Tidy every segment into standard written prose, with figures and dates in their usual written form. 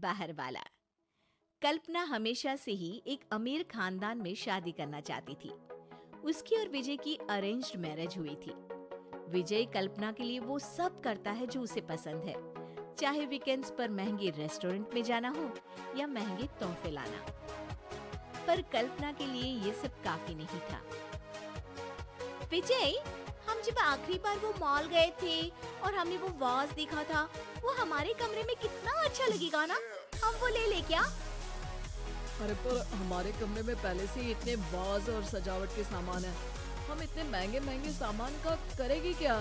बाहर वाला। कल्पना हमेशा से ही एक अमीर खानदान में शादी करना चाहती थी। उसकी और विजय की अरेंज्ड मैरिज हुई थी। विजय कल्पना के लिए वो सब करता है जो उसे पसंद है, चाहे वीकेंड्स पर महंगे रेस्टोरेंट में जाना हो या महंगे तोहफे लाना। पर कल्पना के लिए ये सब काफी नहीं था। विजय, हम जब आखिरी बार वो मॉल गए थे और हमने वो वाज देखा था, वो हमारे कमरे में कितना अच्छा लगेगा ना, हम वो ले क्या? अरे पर हमारे कमरे में पहले से ही इतने वाज और सजावट के सामान है, हम इतने महंगे महंगे सामान का करेगी क्या?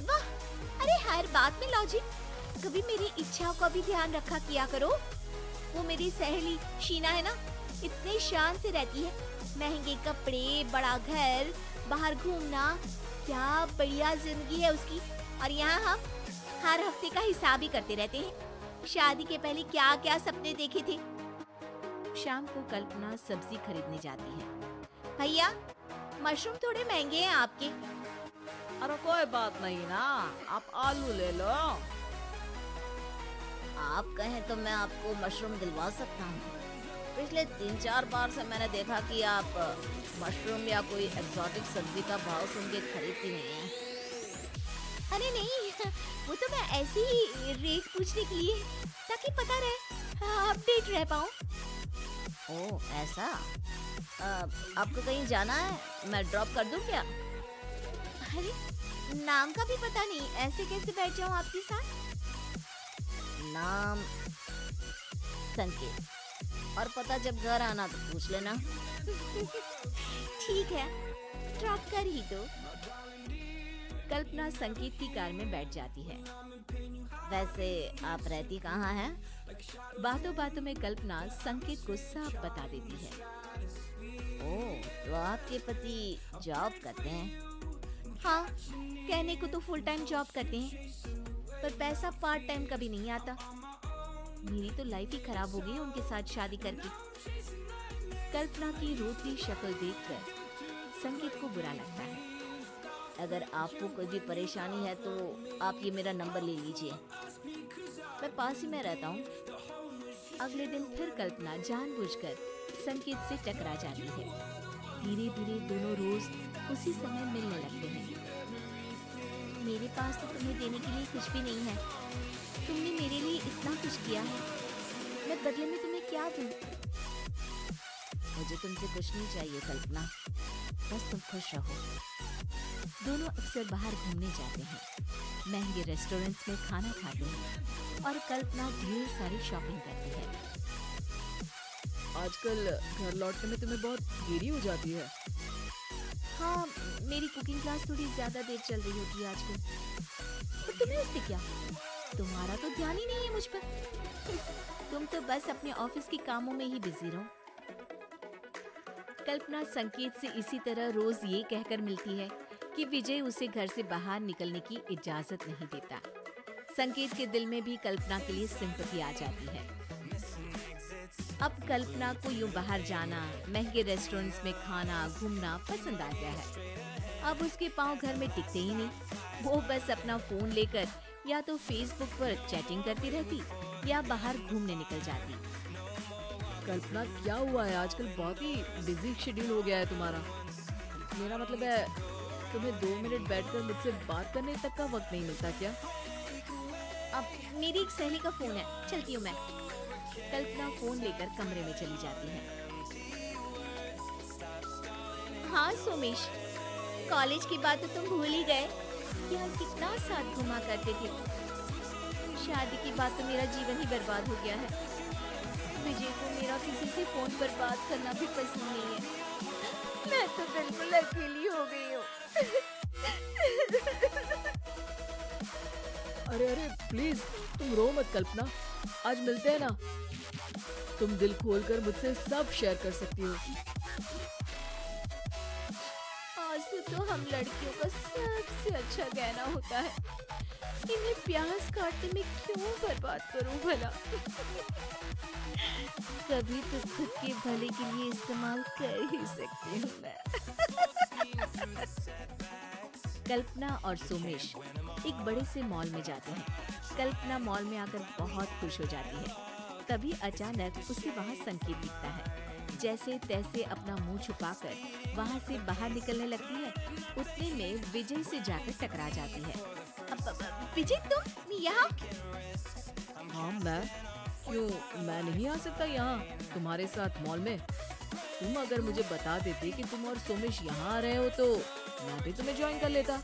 वाह, अरे हर बात में लॉजिक। कभी मेरी इच्छाओं का भी ध्यान रखा किया करो। वो मेरी सहेली शीना है ना, इतने शान से रहती है, महंगे कपड़े, बड़ा घर, बाहर घूमना, क्या बढ़िया जिंदगी है उसकी। और यहाँ हम हर हफ्ते का हिसाब ही करते रहते हैं, शादी के पहले क्या क्या सपने देखे थे। शाम को कल्पना सब्जी खरीदने जाती है। भैया, मशरूम थोड़े महंगे हैं आपके। अरे कोई बात नहीं ना, आप आलू ले लो। आप कहें तो मैं आपको मशरूम दिलवा सकता हूँ। पिछले 3-4 बार से मैंने देखा कि आप मशरूम या कोई एक्सोटिक सब्जी का भाव सुन के खरीदती नहीं है। अरे नहीं, वो तो मैं ऐसे ही रेट पूछने के लिए, ताकि पता रहे, अपडेट रह पाऊँ। ओह ऐसा? आपको कहीं जाना है? मैं ड्रॉप कर दूं क्या? अरे नाम का भी पता नहीं, ऐसे कैसे बैठ जाऊं आपके साथ? नाम संकेत, और पता जब घर आना तो पूछ लेना। ठीक है, ड्रॉप कर ही दो। कल्पना संकेत की कार में बैठ जाती है। वैसे आप रहती कहाँ हैं? बातों बातों में कल्पना संकेत को साफ बता देती है। ओह, तो आपके पति जॉब करते हैं? हाँ, कहने को तो फुल टाइम जॉब करते हैं, पर पैसा पार्ट टाइम कभी नहीं आता। मेरी तो लाइफ ही खराब हो गई उनके साथ शादी करके। कल्पना की रोती शक्ल देखकर संकेत को बुरा लगता है। अगर आपको कोई भी परेशानी है तो आप ये मेरा नंबर ले लीजिए, मैं पास ही में रहता हूँ। अगले दिन फिर कल्पना जानबूझकर संकेत से टकरा जाती है। धीरे धीरे दोनों रोज उसी समय मिलने लगते हैं। मेरे पास तो तुम्हें देने के लिए कुछ भी नहीं है, तुमने मेरे लिए इतना कुछ किया है, मैं बदले में तुम्हें क्या दूं? मुझे तुमसे कुछ नहीं चाहिए कल्पना, बस तुम खुश रहो। दोनों अक्सर बाहर घूमने जाते हैं, महंगे रेस्टोरेंट्स में खाना खाते हैं और कल्पना ढेर सारी शॉपिंग करती है। आजकल घर लौटने में तुम्हें बहुत देरी हो जाती है। हाँ, मेरी कुकिंग क्लास थोड़ी ज्यादा देर चल रही होती है आजकल। पर तुम्हें उससे क्या? तुम्हारा तो ध्यान ही नहीं है मुझ पर। तुम तो बस अपने ऑफिस के कामों में ही बिजी रहो। कल्पना संकेत से इसी तरह रोज ये कहकर मिलती है कि विजय उसे घर से बाहर निकलने की इजाजत नहीं देता। संकेत के दिल में भी कल्पना के लिए सिंपैथी आ जाती है। अब कल्पना को यूं बाहर जाना, महंगे रेस्टोरेंट्स में खाना, घूमना पसंद आ गया है। अब उसके पांव घर में टिकते ही नहीं। वो बस अपना फोन लेकर या तो फेसबुक पर चैटिंग करती रहती या बाहर घूमने निकल जाती। कल्पना क्या हुआ है, आजकल बहुत ही बिजी शेड्यूल हो गया है तुम्हारा। मेरा मतलब है, तुम्हें 2 मिनट बैठकर मुझसे बात करने तक का वक्त नहीं मिलता क्या? अब मेरी एक सहेली का फोन है, चलती हूँ मैं। कल्पना फोन लेकर कमरे में चली जाती है। हाँ सोमेश, कॉलेज की बात तो तुम भूल ही गए, यार कितना साथ घुमा करते थे। शादी की बात तो मेरा जीवन ही बर्बाद हो गया है। विजय को मेरा किसी से फोन पर बात करना भी पसंद नहीं है। मैं तो बिल्कुल अकेली हो गई हूँ। अरे अरे प्लीज तुम रो मत कल्पना, आज मिलते हैं ना, तुम दिल खोलकर मुझसे सब शेयर कर सकती हो। आंसू तो हम लड़कियों का सबसे अच्छा गहना होता है, इन्हें प्यास काटने में क्यों बर्बाद करूं भला। कभी तो खुद के भले के लिए इस्तेमाल कर ही सकती हूँ मैं। कल्पना और सोमेश एक बड़े से मॉल में जाते हैं। कल्पना मॉल में आकर बहुत खुश हो जाती है। तभी अचानक उसे वहाँ संकेत दिखता है। जैसे तैसे अपना मुंह छुपाकर वहाँ से बाहर निकलने लगती है। उतने में विजय से जाकर टकरा जाती है। विजय, तुम यहाँ? हाँ मैं, क्यों मैं नहीं आ सकता यहाँ तुम्हारे साथ मॉल में? तुम अगर मुझे बता देते कि तुम और सोमेश यहाँ आ रहे हो तो मैं भी तुम्हें ज्वाइन कर लेता।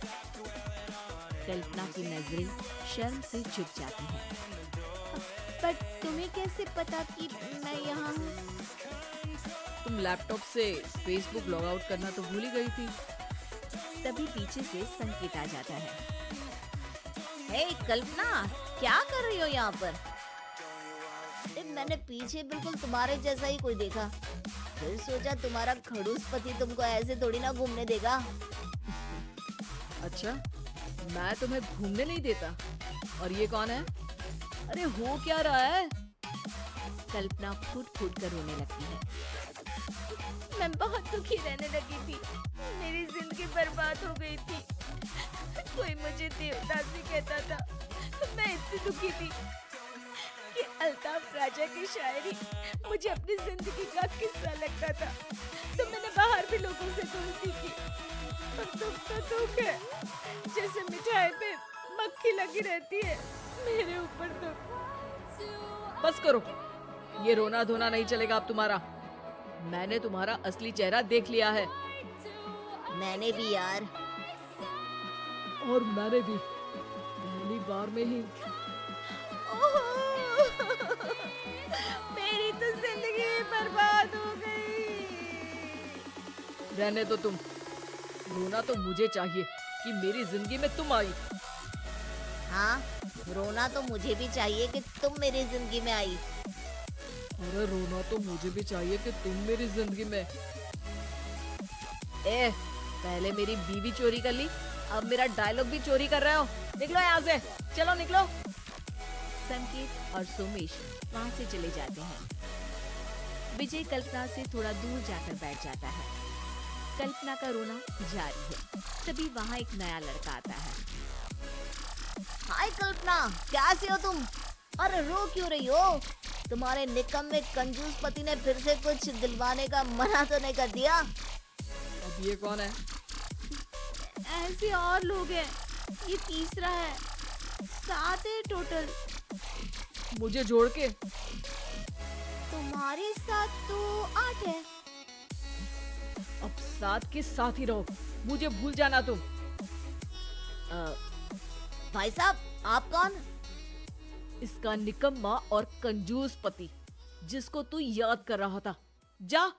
कल्पना की नजरें शर्म से झुक जाती हैं। पर तुम्हें कैसे पता कि मैं यहाँ हूँ? तुम लैपटॉप से फेसबुक लॉग आउट करना तो भूल ही गई थी। तभी पीछे से संकेत आ जाता है। हे कल्पना, क्या कर रही हो यहाँ पर? मैंने पीछे बिल्कुल तुम्हारे जैसा ही कोई देखा, फिर सोचा तुम्हारा खड़ूस पति तुमको ऐसे थोड़ी ना घूमने देगा। अच्छा, मैं तुम्हें घूमने नहीं देता? और ये कौन है? अरे हो क्या रहा है? कल्पना फूट फूट कर रोने लगती है। मैं बहुत दुखी रहने लगी थी, मेरी जिंदगी बर्बाद हो गई थी। कोई मुझे देवदासी कहता था। मैं इतनी दुखी थी कि अल्ताफ राजा की शायरी मुझे अपनी जिंदगी का किस्सा लगता था। तो मैंने बाहर भी लोगों से दोस्ती की, पर दुख तो दुख है, जैसे मिठाई पे मक्खी लगी रहती है, मेरे ऊपर दुख। बस करो, ये रोना धोना नहीं चलेगा अब तुम्हारा। मैंने तुम्हारा असली चेहरा देख लिया है। मैंने भी यार। और मैंने भी, पहली बार में ही। मेरी तो जिंदगी बर्बाद हो गई। रहने दो तुम, रोना तो मुझे चाहिए कि मेरी जिंदगी में तुम आई। हाँ, रोना तो मुझे भी चाहिए कि तुम मेरी जिंदगी में आई। अरे रोना तो मुझे भी चाहिए कि तुम मेरी जिंदगी में। पहले मेरी बीवी चोरी कर ली, अब मेरा डायलॉग भी चोरी कर रहे हो। निकलो यहाँ से, चलो निकलो। संकेत और सोमेश वहाँ से चले जाते हैं। विजय कल्पना से थोड़ा दूर जाकर बैठ जाता है। कल्पना का रोना जारी है। तभी वहाँ एक नया लड़का आता है। हाय कल्पना, कैसे हो तुम? अरे रो क्यों रही हो? तुम्हारे निकम्मे कंजूस पति ने फिर से कुछ दिलवाने का मना तो नहीं कर दिया? अब ये कौन है? ऐसे और लोग हैं, ये तीसरा है, 7 है टोटल। मुझे जोड़ के? तुम्हारे साथ तो 8 है। अब 7 के साथ ही रहो, मुझे भूल जाना तुम। भाई साहब, आप कौन? इसका निकम्मा और कंजूस पति, जिसको तू याद कर रहा था। जा